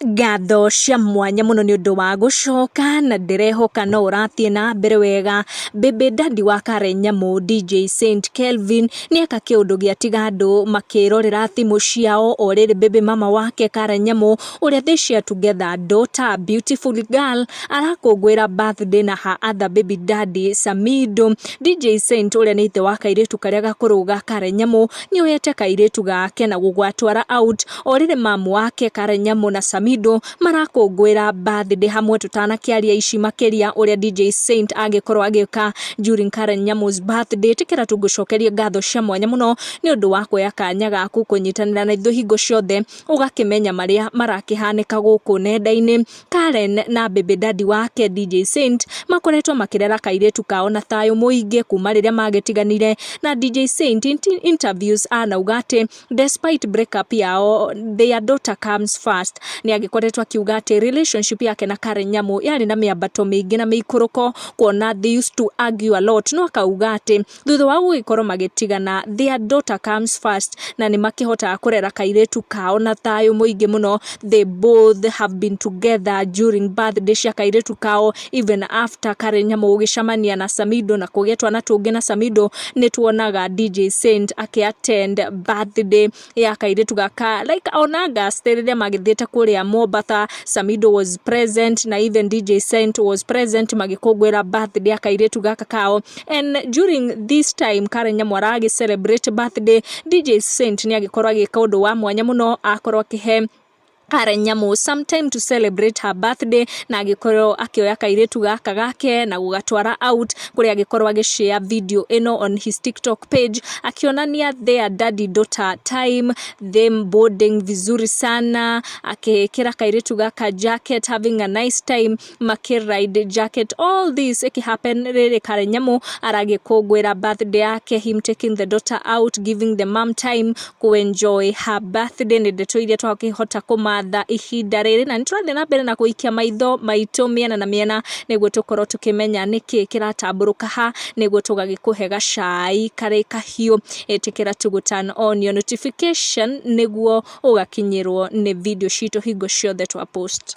Ngatho cia mwanya muno ni undu wa gucoka na ndirehoka no urathie na mbere wega. Baby daddy wa Karen Nyamu DJ Saint Kelvin ni aka kiundu giatiga andu makirorera thimu ciao o riri baby mama wake Karen Nyamu uria they share together daughter beautiful girl arakungwira birthday na her other baby daddy Samido. DJ Saint uria ni ithe wa kairitu karia gakuruga Karen Nyamu ni oyete kairitu gake na gugwatwara out o riri mamu wake Karen Nyamu na Samido marakungwira birthday hamwe tutanakiaria ici makeria uria DJ Saint agikorwo agika during Karen Nyamu's birthday. Tikira tugucokeria ngatho cia mwanya muno ni undu wa kuya kanya gaku kunyitanira na ithu hingo ciothe ugakimenya maria marakihanika guku nenda-ini. Karen na baby daddy wake DJ Saint makoretwo makirera kairitu kao na thayo muingi kuma riria magetiganire na DJ Saint interviews anauga ati despite breakup yao their daughter comes first. Ni agikoretwo akiuga ati relationship yake na Karen Nyamu yari na miambato mingi na miikuruko kuona they used to argue a lot. No akauga ati thutha wa gugikorwo magitigana their daughter comes first na ni makihota kurera kairitu kao na thayo muingi muno. They both have been together during birthday cia kairitu kao even after Karen Nyamu ugicamania na Samido na kugetwa na tungi na Samido. Ni tuonaga DJ Saint attend birthday ya kairitu gaka like onaga sterere magithite kuria Mobatha. Samido was present na even DJ Saint was present magikogwera birthday ya kairitu gaka kao. And during this time Karen Nyamu aragi celebrate birthday, DJ Saint ni agikorwa agika undu wa mwanya muno akorwa akihe Karen Nyamu some time to celebrate her birthday na agikorwo akioya kairitu gaka gake na gugatwara out kuria agikorwo agishare video eno on his TikTok page akionania their daddy daughter time, them boarding vizuri sana, akekira kairitu gaka jacket, having a nice time, makiride jacket. All this eki happen rere Karen Nyamu aragikogwera birthday yake, him taking the daughter out, giving the mom time to enjoy her birthday. Ni deto iria twakihota kuma tha ihinda riri na niturathie na mbere na kuikia maitho maitu miena na miena niguo tukorwo tukimenya niki kiratamburuka ha niguo tugagikuhe gacai kare kahiu. Etikira tugu turn on your notification niguo ugakinyirwo ni video citu hingo ciothe twa post.